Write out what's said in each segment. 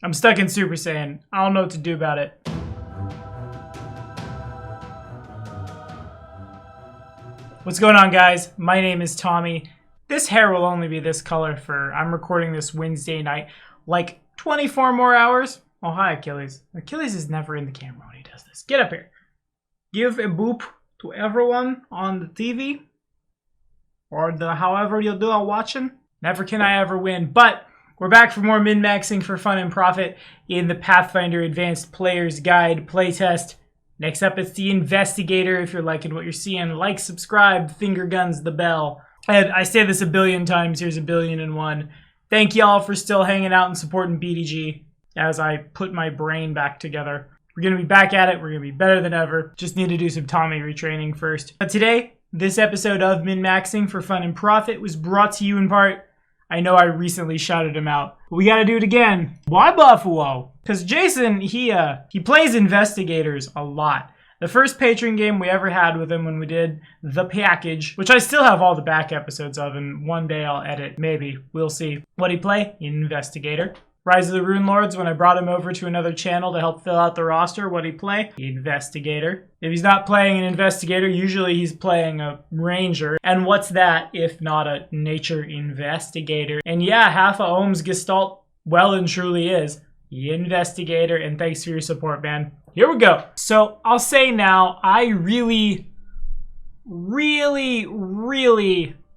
I'm stuck in Super Saiyan. I don't know what to do about it. What's going on, guys? My name is Tommy. This hair will only be this color I'm recording this Wednesday night, like 24 more hours. Oh, hi, Achilles. Achilles is never in the camera when he does this. Get up here. Give a boop to everyone on the TV, or however you'll do it watching. Never can I ever win, but we're back for more min-maxing for fun and profit in the Pathfinder Advanced Player's Guide playtest. Next up, it's the Investigator. If you're liking what you're seeing, like, subscribe, finger guns the bell. And I say this a billion times, here's 1,000,000,001. Thank y'all for still hanging out and supporting BDG as I put my brain back together. We're going to be back at it. We're going to be better than ever. Just need to do some Tommy retraining first. But today, this episode of Min-Maxing for Fun and Profit was brought to you in part. I know I recently shouted him out, but we got to do it again. Why Buffalo? Because Jason, he plays investigators a lot. The first Patreon game we ever had with him when we did The Package, which I still have all the back episodes of, and one day I'll edit, maybe. We'll see. What'd he play? Investigator. Rise of the Rune Lords, when I brought him over to another channel to help fill out the roster, what'd he play? Investigator. If he's not playing an investigator, usually he's playing a ranger. And what's that if not a nature investigator? And yeah, half of Ohm's Gestalt well and truly is investigator, and thanks for your support, man. Here we go. So I'll say now, I really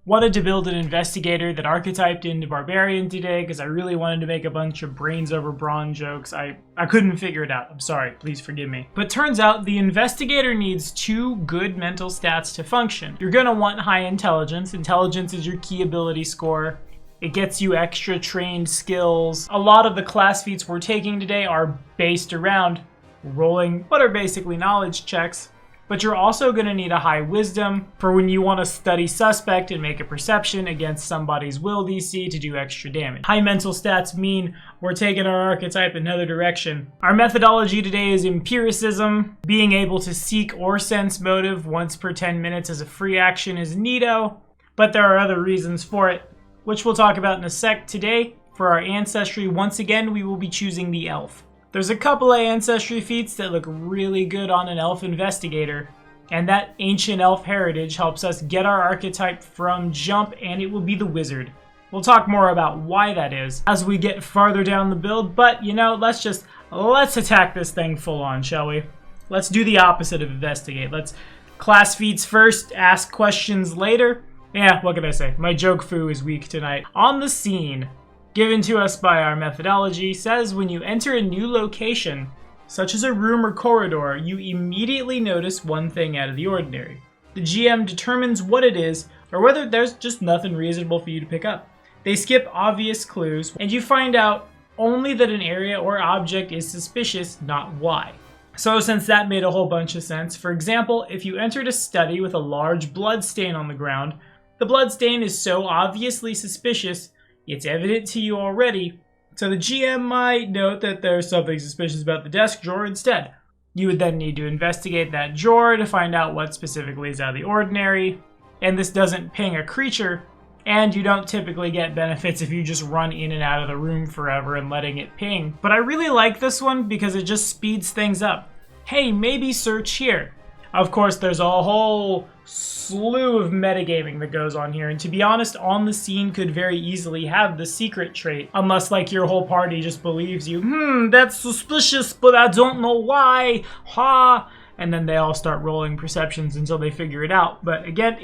wanted to build an investigator that archetyped into Barbarian today because I really wanted to make a bunch of brains over brawn jokes. I couldn't figure it out. I'm sorry. Please forgive me. But turns out the investigator needs 2 good mental stats to function. You're going to want high intelligence. Intelligence is your key ability score. It gets you extra trained skills. A lot of the class feats we're taking today are based around rolling what are basically knowledge checks. But you're also going to need a high wisdom for when you want to study suspect and make a perception against somebody's will DC to do extra damage. High mental stats mean we're taking our archetype another direction. Our methodology today is empiricism. Being able to seek or sense motive once per 10 minutes as a free action is neato, but there are other reasons for it, which we'll talk about in a sec. Today, for our ancestry, once again, we will be choosing the elf. There's a couple of ancestry feats that look really good on an elf investigator, and that ancient elf heritage helps us get our archetype from jump, and it will be the wizard. We'll talk more about why that is as we get farther down the build, but you know, let's attack this thing full on, shall we? Let's do the opposite of investigate. Let's class feats first, ask questions later. Yeah, what can I say? My joke foo is weak tonight. On the scene, given to us by our methodology, says when you enter a new location, such as a room or corridor, you immediately notice one thing out of the ordinary. The GM determines what it is, or whether there's just nothing reasonable for you to pick up. They skip obvious clues, and you find out only that an area or object is suspicious, not why. So since that made a whole bunch of sense, for example, if you entered a study with a large blood stain on the ground, the blood stain is so obviously suspicious it's evident to you already, so the GM might note that there's something suspicious about the desk drawer instead. You would then need to investigate that drawer to find out what specifically is out of the ordinary, and this doesn't ping a creature, and you don't typically get benefits if you just run in and out of the room forever and letting it ping. But I really like this one because it just speeds things up. Hey, maybe search here. Of course, there's a whole slew of metagaming that goes on here, and to be honest, on the scene could very easily have the secret trait, unless like your whole party just believes you, that's suspicious, but I don't know why, ha, and then they all start rolling perceptions until they figure it out. But again,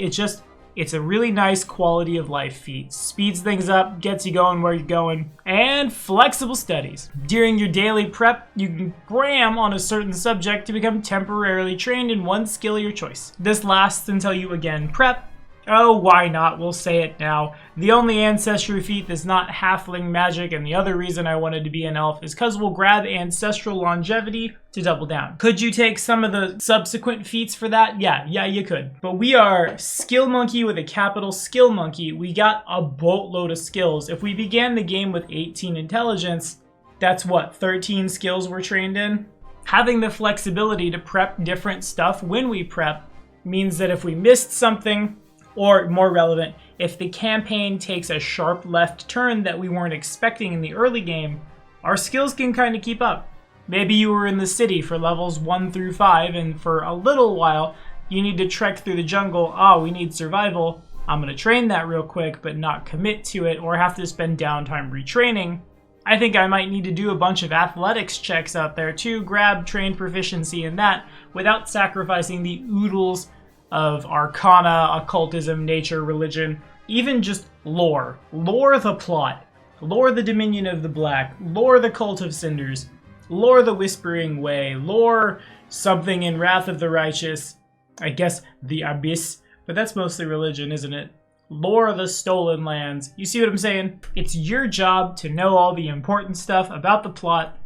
it's a really nice quality of life feat. Speeds things up, gets you going where you're going. And flexible studies. During your daily prep, you can cram on a certain subject to become temporarily trained in one skill of your choice. This lasts until you again prep. Oh, why not? We'll say it now. The only ancestry feat that's not halfling magic, and the other reason I wanted to be an elf is because we'll grab ancestral longevity to double down. Could you take some of the subsequent feats for that? Yeah, you could. But we are skill monkey with a capital skill monkey. We got a boatload of skills. If we began the game with 18 intelligence, that's what, 13 skills we're trained in? Having the flexibility to prep different stuff when we prep means that if we missed something, or more relevant, if the campaign takes a sharp left turn that we weren't expecting in the early game, our skills can kind of keep up. Maybe you were in the city for levels 1 through 5, and for a little while, you need to trek through the jungle. We need survival. I'm going to train that real quick, but not commit to it, or have to spend downtime retraining. I think I might need to do a bunch of athletics checks out there to grab trained proficiency in that without sacrificing the oodles of arcana, occultism, nature, religion, even just lore. Lore the plot. Lore the Dominion of the Black. Lore the Cult of Cinders. Lore the Whispering Way. Lore something in Wrath of the Righteous. I guess the Abyss, but that's mostly religion, isn't it? Lore the Stolen Lands. You see what I'm saying? It's your job to know all the important stuff about the plot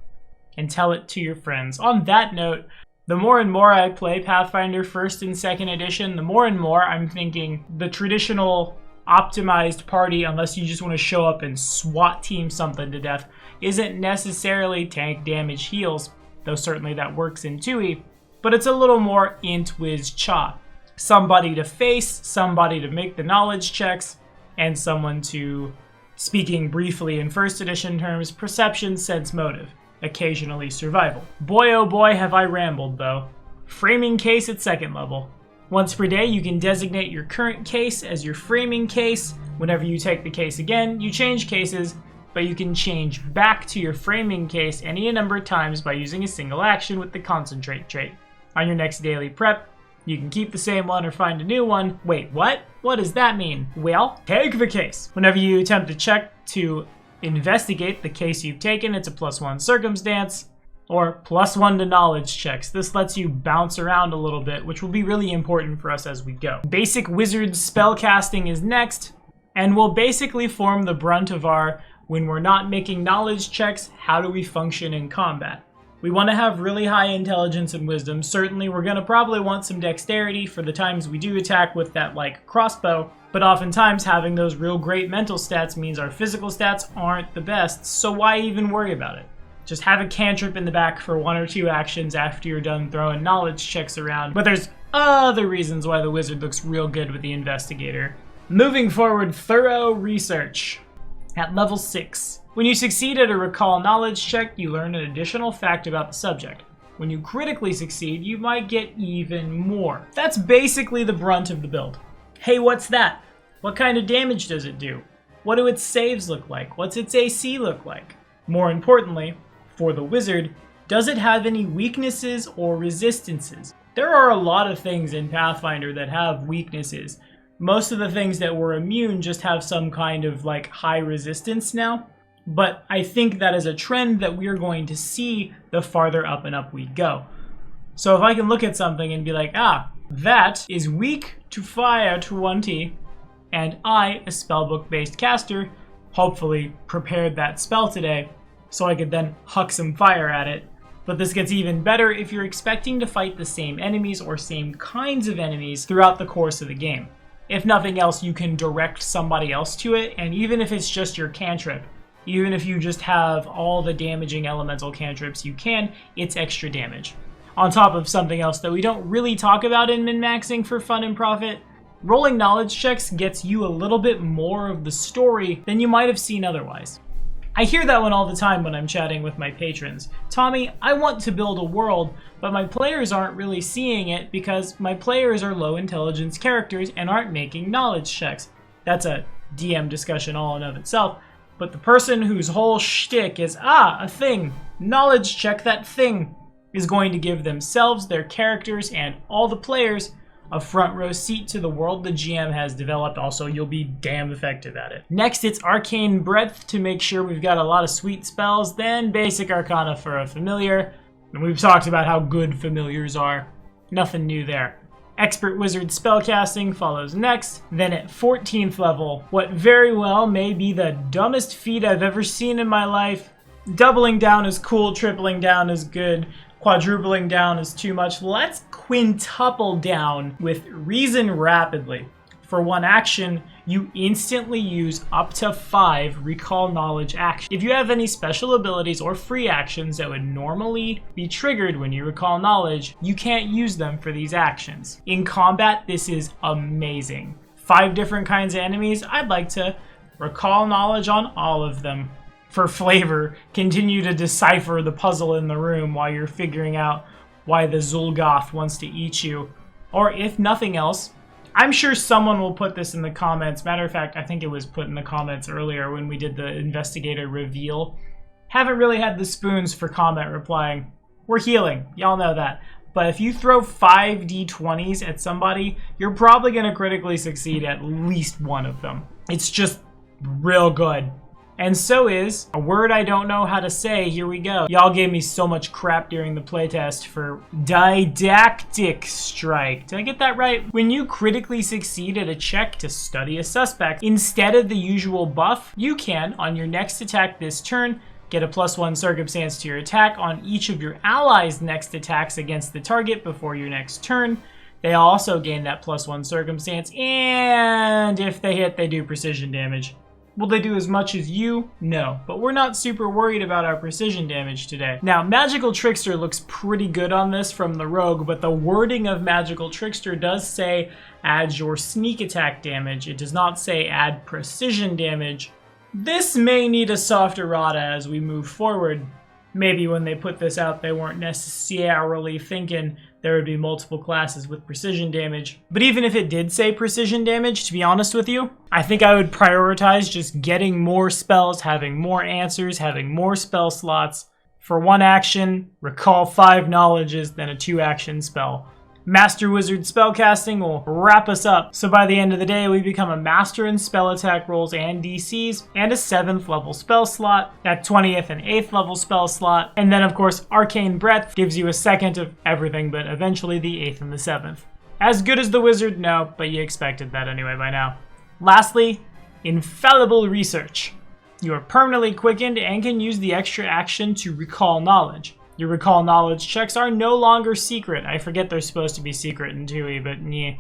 and tell it to your friends. On that note, the more and more I play Pathfinder 1st and 2nd edition, the more and more I'm thinking the traditional optimized party, unless you just want to show up and SWAT team something to death, isn't necessarily tank, damage, heals, though certainly that works in 2e, but it's a little more int, whiz, cha. Somebody to face, somebody to make the knowledge checks, and someone to, speaking briefly in 1st edition terms, perception, sense, motive. Occasionally survival. Boy oh boy have I rambled though. Framing case at 2nd level. Once per day you can designate your current case as your framing case. Whenever you take the case again, you change cases, but you can change back to your framing case any number of times by using a single action with the concentrate trait. On your next daily prep, you can keep the same one or find a new one. Wait, what? What does that mean? Well, take the case. Whenever you attempt to check to investigate the case you've taken, it's a +1 circumstance or +1 to knowledge checks. This lets you bounce around a little bit, which will be really important for us as we go. Basic wizard spellcasting is next, and will basically form the brunt of our, when we're not making knowledge checks, how do we function in combat? We want to have really high intelligence and wisdom. Certainly we're going to probably want some dexterity for the times we do attack with that crossbow, but oftentimes having those real great mental stats means our physical stats aren't the best, so why even worry about it? Just have a cantrip in the back for 1 or 2 actions after you're done throwing knowledge checks around. But there's other reasons why the wizard looks real good with the investigator. Moving forward, thorough research. At level 6. When you succeed at a recall knowledge check, you learn an additional fact about the subject. When you critically succeed, you might get even more. That's basically the brunt of the build. Hey, what's that? What kind of damage does it do? What do its saves look like? What's its AC look like? More importantly, for the wizard, does it have any weaknesses or resistances? There are a lot of things in Pathfinder that have weaknesses. Most of the things that were immune just have some kind of high resistance now. But I think that is a trend that we are going to see the farther up and up we go. So if I can look at something and be like, that is weak to fire 20, and I, a spellbook-based caster, hopefully prepared that spell today, so I could then huck some fire at it. But this gets even better if you're expecting to fight the same enemies or same kinds of enemies throughout the course of the game. If nothing else, you can direct somebody else to it, and even if it's just your cantrip, even if you just have all the damaging elemental cantrips you can, it's extra damage. On top of something else that we don't really talk about in min-maxing for fun and profit, rolling knowledge checks gets you a little bit more of the story than you might have seen otherwise. I hear that one all the time when I'm chatting with my patrons. Tommy, I want to build a world, but my players aren't really seeing it because my players are low intelligence characters and aren't making knowledge checks. That's a DM discussion all in of itself. But the person whose whole shtick is, a thing, knowledge check that thing, is going to give themselves, their characters, and all the players a front row seat to the world the GM has developed. Also, you'll be damn effective at it. Next, it's Arcane Breadth to make sure we've got a lot of sweet spells, then Basic Arcana for a familiar. And we've talked about how good familiars are. Nothing new there. Expert Wizard Spellcasting follows next. Then at 14th level, what very well may be the dumbest feat I've ever seen in my life. Doubling down is cool, tripling down is good, quadrupling down is too much. Let's quintuple down with Reason Rapidly. For one action, you instantly use up to 5 Recall Knowledge actions. If you have any special abilities or free actions that would normally be triggered when you recall knowledge, you can't use them for these actions. In combat, this is amazing. 5 different kinds of enemies, I'd like to recall knowledge on all of them. for flavor, continue to decipher the puzzle in the room while you're figuring out why the Zulgoth wants to eat you. Or if nothing else, I'm sure someone will put this in the comments. Matter of fact, I think it was put in the comments earlier when we did the investigator reveal. Haven't really had the spoons for comment replying. We're healing, y'all know that. But if you throw 5 d20s at somebody, you're probably going to critically succeed at least one of them. It's just real good. And so is a word I don't know how to say. Here we go. Y'all gave me so much crap during the playtest for didactic strike. Did I get that right? When you critically succeed at a check to study a suspect, instead of the usual buff, you can, on your next attack this turn, get a +1 circumstance to your attack on each of your allies' next attacks against the target before your next turn. They also gain that +1 circumstance, and if they hit, they do precision damage. Will they do as much as you? No, but we're not super worried about our precision damage today. Now, Magical Trickster looks pretty good on this from the rogue, but the wording of Magical Trickster does say add your sneak attack damage. It does not say add precision damage. This may need a soft errata as we move forward. Maybe when they put this out, they weren't necessarily thinking there would be multiple classes with precision damage. But even if it did say precision damage, to be honest with you, I think I would prioritize just getting more spells, having more answers, having more spell slots. For 1 action, recall 5 knowledges, then a 2-action spell. Master Wizard spellcasting will wrap us up. So by the end of the day, we become a master in spell attack rolls and DCs, and a 7th level spell slot, that 20th and 8th level spell slot, and then of course Arcane Breadth gives you a 2nd of everything, but eventually the 8th and the 7th. As good as the Wizard? No, but you expected that anyway by now. Lastly, Infallible Research. You are permanently quickened and can use the extra action to recall knowledge. Your recall knowledge checks are no longer secret. I forget they're supposed to be secret in 2e, but yeah.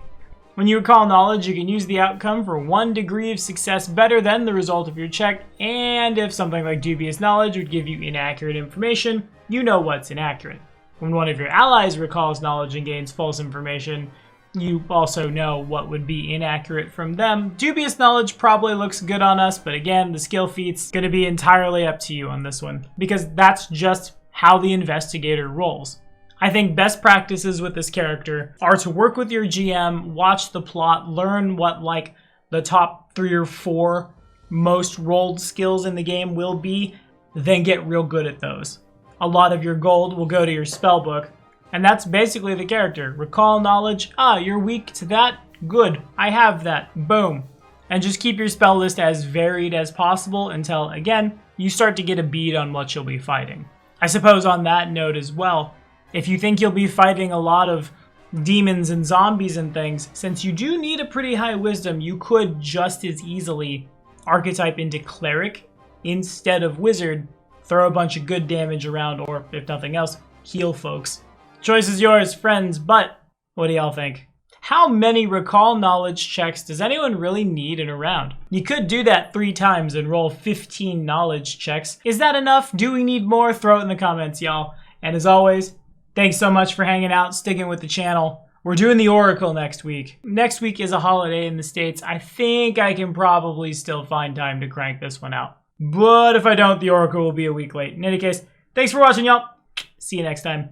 When you recall knowledge, you can use the outcome for 1 degree of success better than the result of your check, and if something like dubious knowledge would give you inaccurate information, you know what's inaccurate. When one of your allies recalls knowledge and gains false information, you also know what would be inaccurate from them. Dubious knowledge probably looks good on us, but again, the skill feat's gonna be entirely up to you on this one, because that's just how the investigator rolls. I think best practices with this character are to work with your GM, watch the plot, learn what like the top 3 or 4 most rolled skills in the game will be, then get real good at those. A lot of your gold will go to your spell book, and that's basically the character. Recall knowledge, you're weak to that? Good, I have that, boom. And just keep your spell list as varied as possible until, again, you start to get a bead on what you'll be fighting. I suppose on that note as well, if you think you'll be fighting a lot of demons and zombies and things, since you do need a pretty high wisdom, you could just as easily archetype into cleric instead of wizard, throw a bunch of good damage around, or if nothing else, heal folks. Choice is yours, friends, but what do y'all think? How many recall knowledge checks does anyone really need in a round? You could do that 3 times and roll 15 knowledge checks. Is that enough? Do we need more? Throw it in the comments, y'all. And as always, thanks so much for hanging out, sticking with the channel. We're doing the Oracle next week. Next week is a holiday in the States. I think I can probably still find time to crank this one out. But if I don't, the Oracle will be a week late. In any case, thanks for watching, y'all. See you next time.